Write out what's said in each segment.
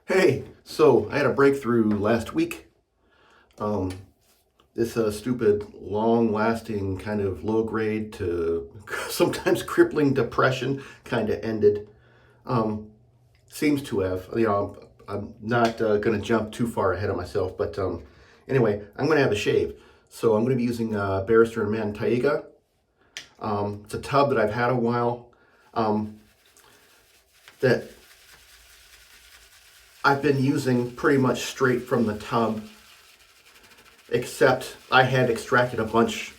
Hey, so I had a breakthrough last week. Um, this stupid, long-lasting, kind of low-grade to sometimes crippling depression kind of ended. Um, Seems to have. I'm not going to jump too far ahead of myself, but anyway, I'm going to have a shave. So I'm going to be using Barrister and Mann Taiga. It's a tub that I've had a while. Um, that I've been using pretty much straight from the tub, except I had extracted a bunch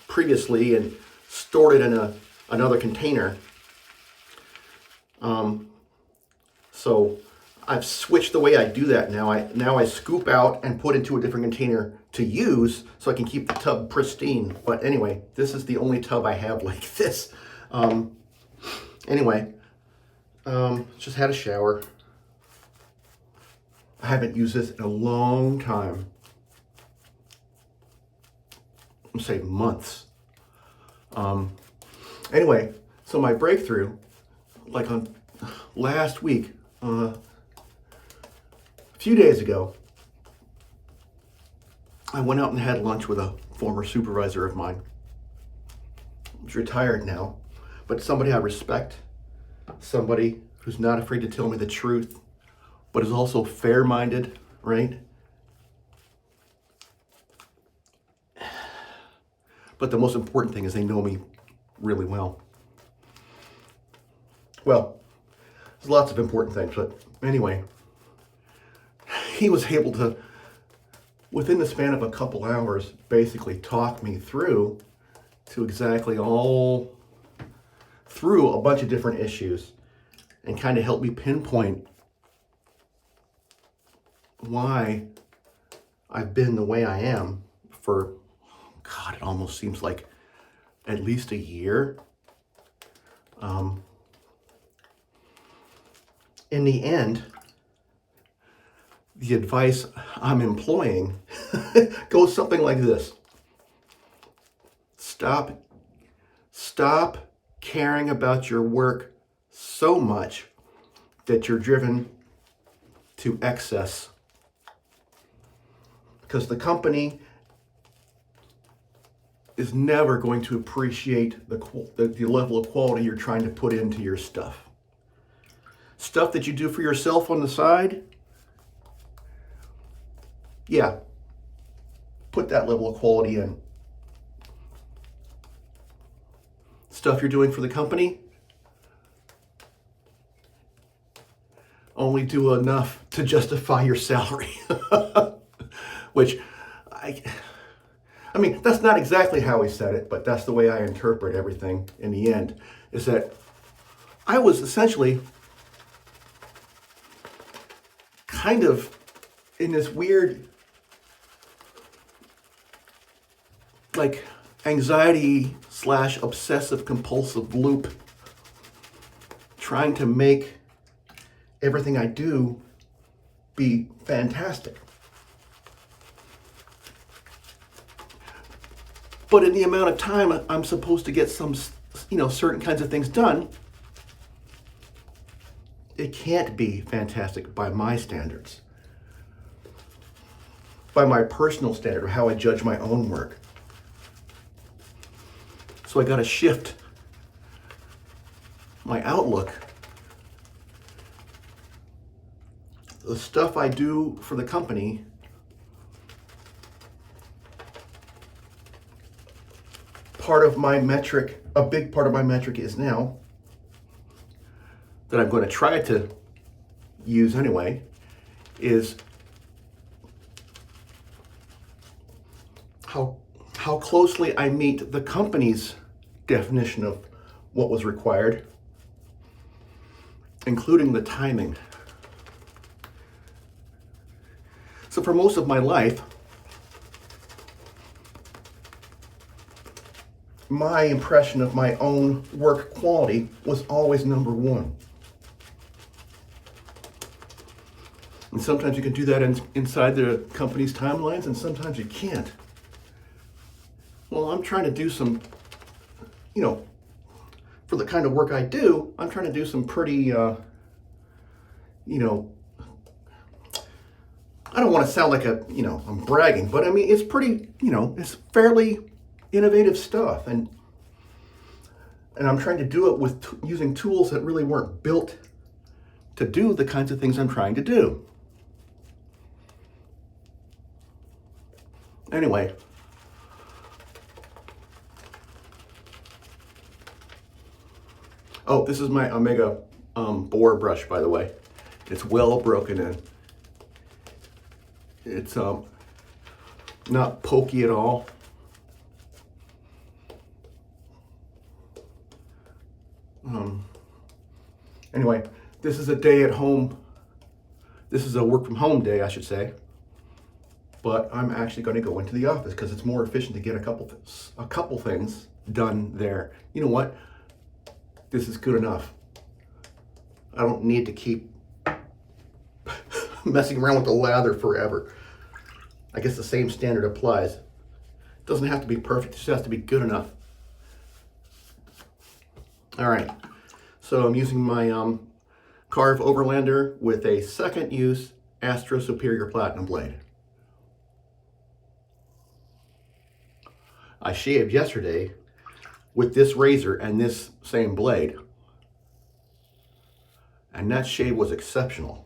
previously and stored it in another container. Um, so I've switched the way I do that now. I scoop out and put into a different container to use so I can keep the tub pristine. But anyway, this is the only tub I have like this. Um, anyway, just had a shower. I haven't used this in a long time. I'm say months. Anyway, so my breakthrough, like on last week, a few days ago, I went out and had lunch with a former supervisor of mine. He's retired now, but somebody I respect, somebody who's not afraid to tell me the truth, but is also fair-minded, right? But the most important thing is they know me really well. Well, there's lots of important things, but anyway, he was able to, within the span of a couple hours, basically talk me through to exactly all through a bunch of different issues and kind of help me pinpoint why I've been the way I am for, God, it almost seems like at least a year. In the end, the advice I'm employing goes something like this. Stop caring about your work so much that you're driven to excess. Because the company is never going to appreciate the level of quality you're trying to put into your stuff. Stuff that you do for yourself on the side, yeah, put that level of quality in. Stuff you're doing for the company, only do enough to justify your salary. Which, I mean, that's not exactly how he said it, but that's the way I interpret everything in the end, is that I was essentially kind of in this weird, like, anxiety / obsessive compulsive loop, trying to make everything I do be fantastic. But in the amount of time I'm supposed to get some, certain kinds of things done, it can't be fantastic by my standards, by my personal standard of how I judge my own work. So I got to shift my outlook. The stuff I do for the company, a big part of my metric is now, that I'm going to try to use anyway, is how closely I meet the company's definition of what was required, including the timing. So for most of my life, my impression of my own work quality was always number one. And sometimes you can do that inside the company's timelines, and sometimes you can't. Well, I'm trying to do some, for the kind of work I do, I'm trying to do some pretty, I don't want to sound like I'm bragging, but I mean, it's pretty, it's fairly innovative stuff. And I'm trying to do it with using tools that really weren't built to do the kinds of things I'm trying to do. Anyway, oh, this is my Omega boar brush, by the way. It's well broken in. It's not pokey at all. Anyway, this is a day at home. This is a work from home day, I should say. But I'm actually going to go into the office because it's more efficient to get a couple things done there. You know what? This is good enough. I don't need to keep messing around with the lather forever. I guess the same standard applies. It doesn't have to be perfect, it just has to be good enough. All right, so I'm using my Karve Overlander with a second use Astra Superior Platinum blade. I shaved yesterday with this razor and this same blade, and that shave was exceptional.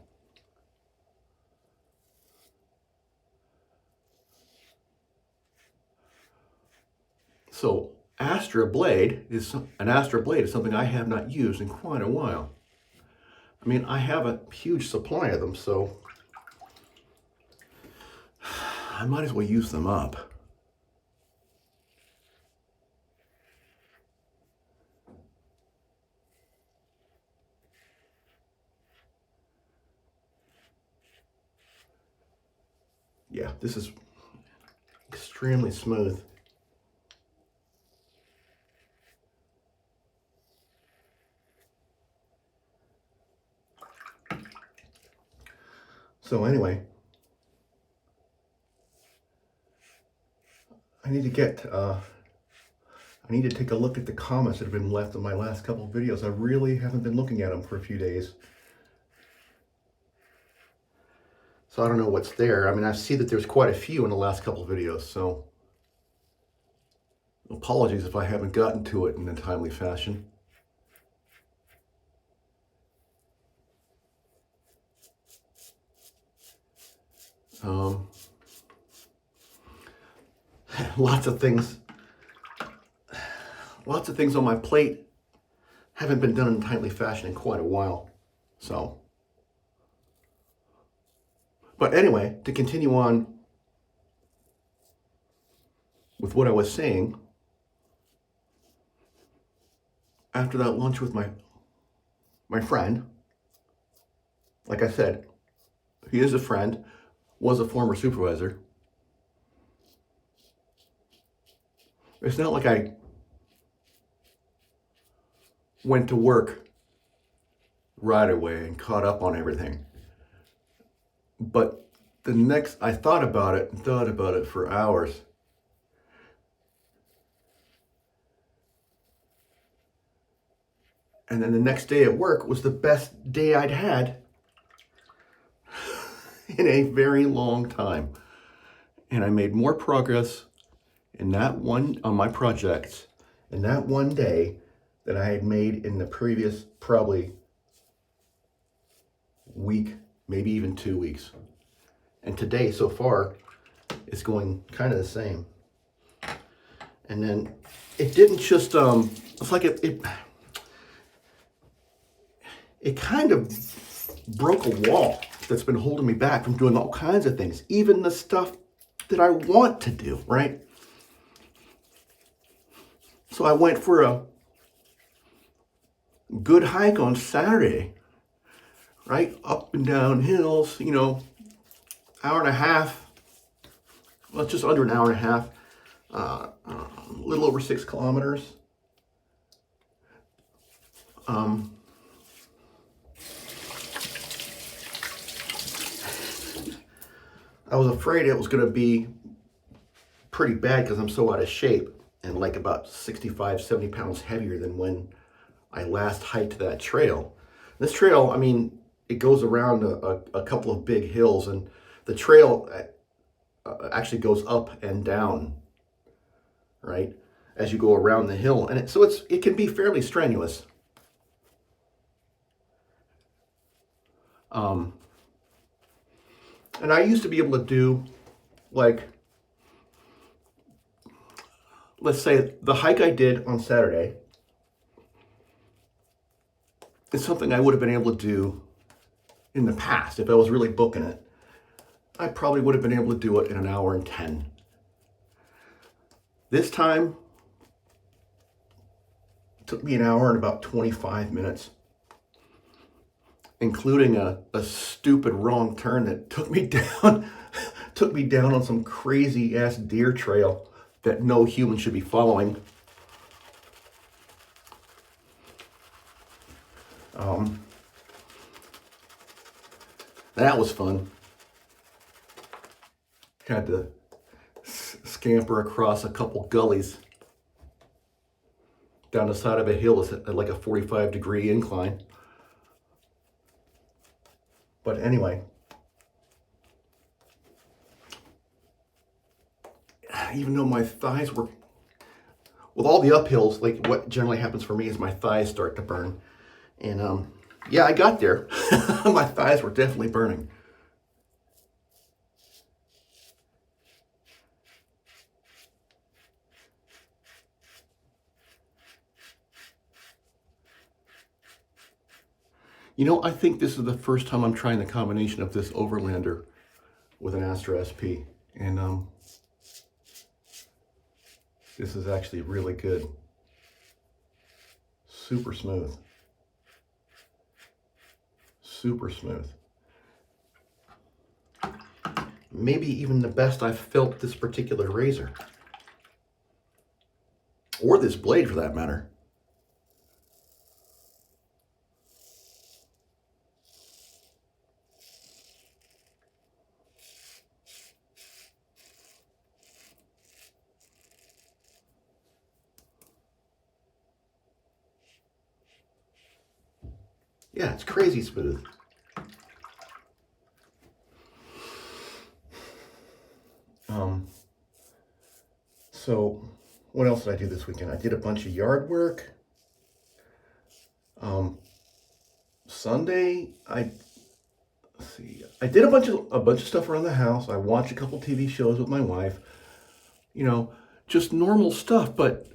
So an Astra blade is something I have not used in quite a while. I mean, I have a huge supply of them, so I might as well use them up. Yeah, this is extremely smooth. So anyway, I need to take a look at the comments that have been left on my last couple of videos. I really haven't been looking at them for a few days. So I don't know what's there. I mean, I see that there's quite a few in the last couple of videos, so apologies if I haven't gotten to it in a timely fashion. Lots of things on my plate haven't been done in a timely fashion in quite a while. So, but anyway, to continue on with what I was saying, after that lunch with my friend, like I said, he is a friend, was a former supervisor. It's not like I went to work right away and caught up on everything. But I thought about it for hours. And then the next day at work was the best day I'd had in a very long time. And I made more progress on my projects in that one day that I had made in the previous probably week, maybe even 2 weeks. And today so far is going kind of the same. And then it didn't just it's like it kind of broke a wall that's been holding me back from doing all kinds of things, even the stuff that I want to do, right? So I went for a good hike on Saturday, right? Up and down hills, hour and a half, well, just under an hour and a half, a little over 6 kilometers. I was afraid it was going to be pretty bad because I'm so out of shape and like about 65, 70 pounds heavier than when I last hiked that trail. This trail, I mean, it goes around a couple of big hills, and the trail actually goes up and down, right, as you go around the hill, and it can be fairly strenuous. And I used to be able to do, like, let's say the hike I did on Saturday is something I would have been able to do in the past. If I was really booking it, I probably would have been able to do it in an hour and 10. This time, it took me an hour and about 25 minutes, including a stupid wrong turn that took me down, took me down on some crazy ass deer trail that no human should be following. That was fun. Had to scamper across a couple gullies down the side of a hill at like a 45-degree incline. But anyway, even though my thighs were, with all the uphills, like what generally happens for me is my thighs start to burn. And yeah, I got there. My thighs were definitely burning. You know, I think this is the first time I'm trying the combination of this Overlander with an Astra SP. And this is actually really good. Super smooth. Super smooth. Maybe even the best I've felt this particular razor. Or this blade for that matter. Yeah, it's crazy smooth. So what else did I do this weekend? I did a bunch of yard work. Sunday, I did a bunch of stuff around the house. I watched a couple TV shows with my wife. You know, just normal stuff, but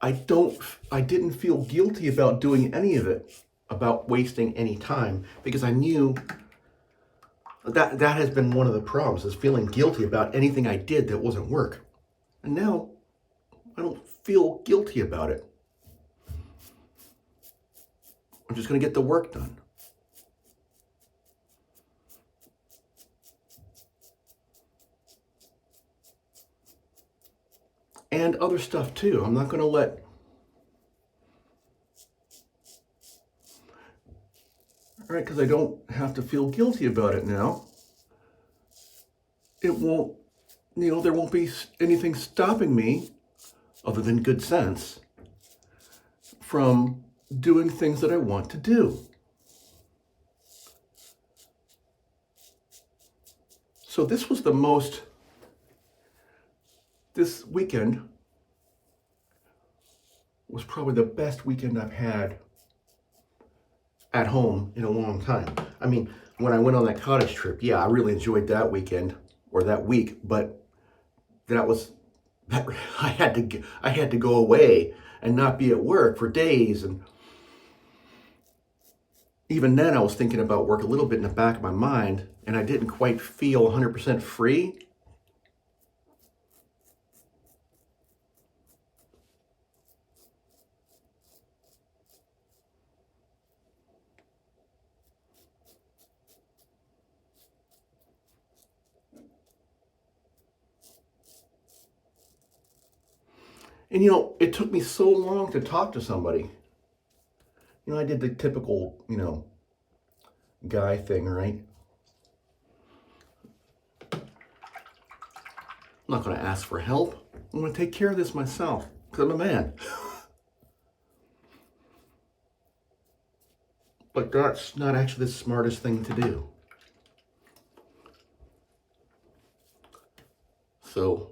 I didn't feel guilty about doing any of it, about wasting any time, because I knew that has been one of the problems, is feeling guilty about anything I did that wasn't work. And now I don't feel guilty about it. I'm just going to get the work done. And other stuff too. I'm not going to let right, because I don't have to feel guilty about it now. It won't, there won't be anything stopping me, other than good sense, from doing things that I want to do. So this weekend was probably the best weekend I've had at home in a long time. I mean, when I went on that cottage trip, yeah, I really enjoyed that weekend or that week, but I had to go away and not be at work for days, and even then I was thinking about work a little bit in the back of my mind, and I didn't quite feel 100% free. And it took me so long to talk to somebody. I did the typical, guy thing, right? I'm not going to ask for help. I'm going to take care of this myself, because I'm a man. But that's not actually the smartest thing to do. So,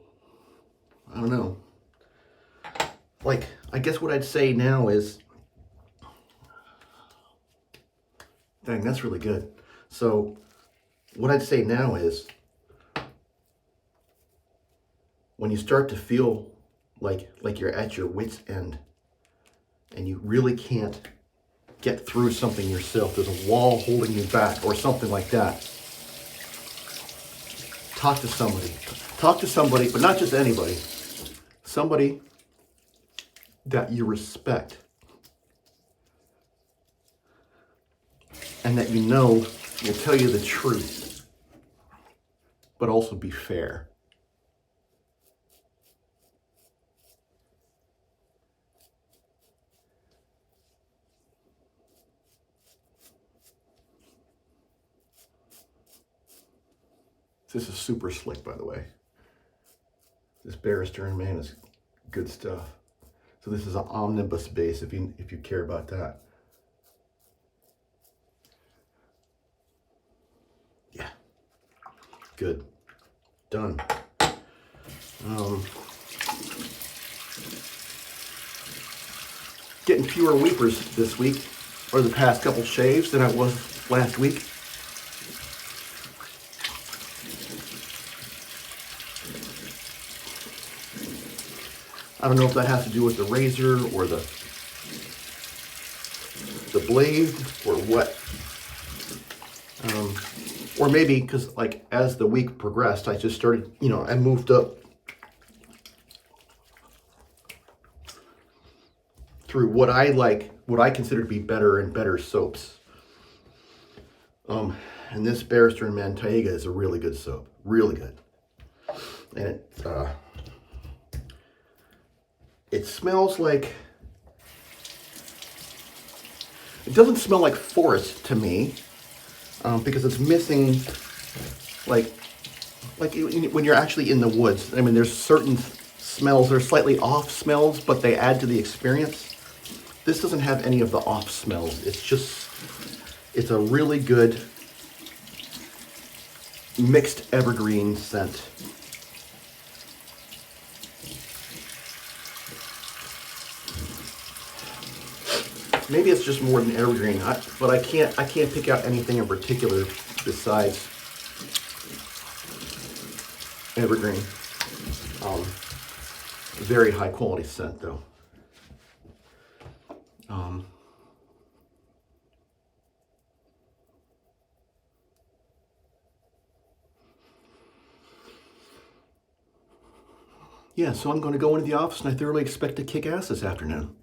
I don't know. Like, I guess what I'd say now is, dang, that's really good. So, what I'd say now is, when you start to feel like you're at your wit's end, and you really can't get through something yourself, there's a wall holding you back, or something like that, talk to somebody. Talk to somebody, but not just anybody. Somebody that you respect and that you know will tell you the truth, but also be fair. This is super slick, by the way. This Barrister and Mann is good stuff. So this is an omnibus base if you care about that. Yeah. Good. Done. Getting fewer weepers this week, or the past couple shaves, than I was last week. I don't know if that has to do with the razor or the blade or what. Or maybe because, like, as the week progressed, I just started, I moved up through what I consider to be better and better soaps. And this Barrister and Mann Taiga is a really good soap. Really good. And it smells like, it doesn't smell like forest to me, because it's missing, like when you're actually in the woods. I mean, there's certain smells, they're slightly off smells, but they add to the experience. This doesn't have any of the off smells. It's a really good mixed evergreen scent. Maybe it's just more than evergreen, but I can't pick out anything in particular besides evergreen. Very high quality scent though. Yeah, so I'm going to go into the office and I thoroughly expect to kick ass this afternoon.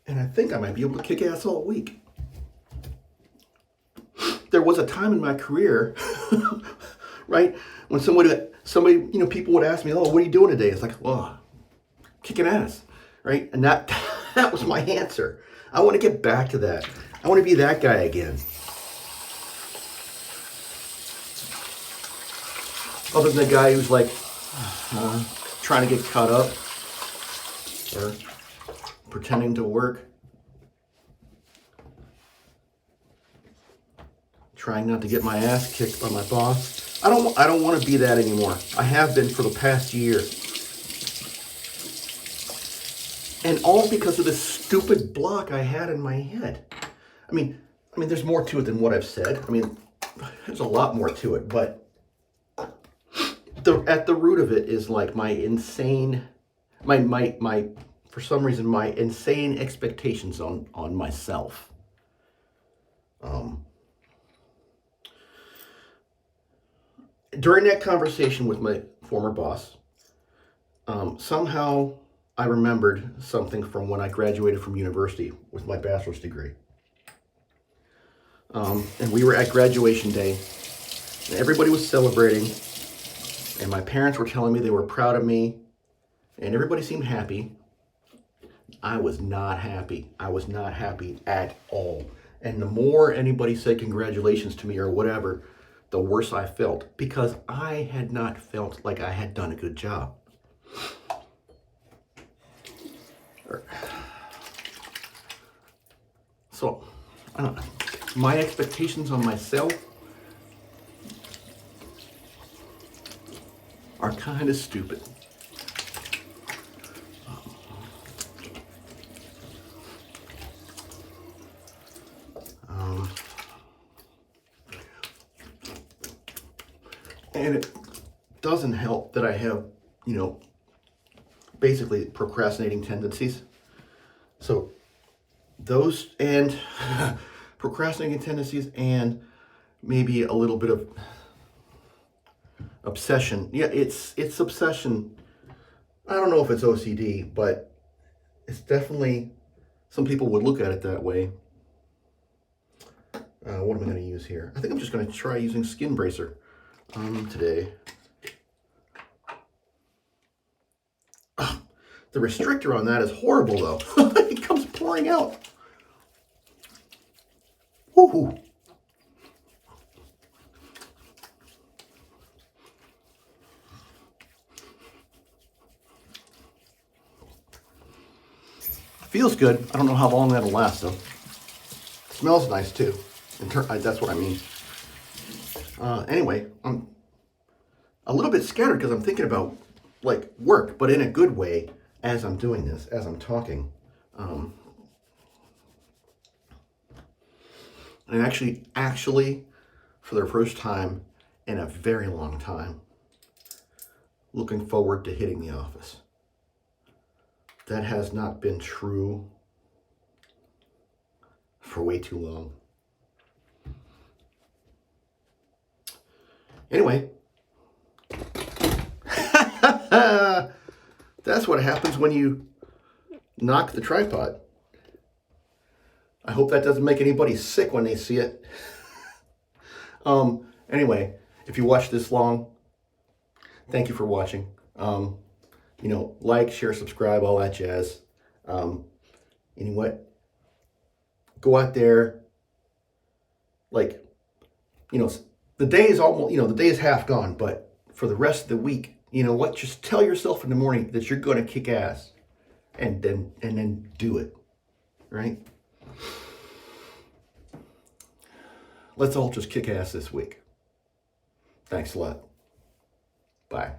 And I think I might be able to kick ass all week. There was a time in my career, right, when somebody, people would ask me, "Oh, what are you doing today?" It's like, "Well, kicking ass," right? And that was my answer. I want to get back to that. I want to be that guy again. Other than the guy who's like trying to get caught up or pretending to work, trying not to get my ass kicked by my boss. I don't want to be that anymore. I have been for the past year. And all because of this stupid block I had in my head. I mean, there's more to it than what I've said. I mean, there's a lot more to it, but at the root of it is like my insane, for some reason, my insane expectations on myself. During that conversation with my former boss, somehow I remembered something from when I graduated from university with my bachelor's degree. And we were at graduation day, and everybody was celebrating, and my parents were telling me they were proud of me, and everybody seemed happy. I was not happy. I was not happy at all. And the more anybody said congratulations to me or whatever, the worse I felt, because I had not felt like I had done a good job. So, I don't know. My expectations on myself are kind of stupid. And it doesn't help that I have, basically procrastinating tendencies. So those and procrastinating tendencies and maybe a little bit of obsession. Yeah, it's obsession. I don't know if it's OCD, but it's definitely, some people would look at it that way. What am I going to use here? I think I'm just going to try using Skin Bracer today. The restrictor on that is horrible, though. It comes pouring out. Woohoo! Feels good. I don't know how long that'll last, though. Smells nice, too. That's what I mean. Anyway, I'm a little bit scattered because I'm thinking about, like, work, but in a good way as I'm doing this, as I'm talking. And actually, for the first time in a very long time, looking forward to hitting the office. That has not been true for way too long. Anyway, that's what happens when you knock the tripod. I hope that doesn't make anybody sick when they see it. Anyway, if you watched this long, thank you for watching. Like, share, subscribe, all that jazz. You know what? Go out there. Like, the day is almost, the day is half gone, but for the rest of the week, you know what? Just tell yourself in the morning that you're going to kick ass, and then do it, right? Let's all just kick ass this week. Thanks a lot. Bye.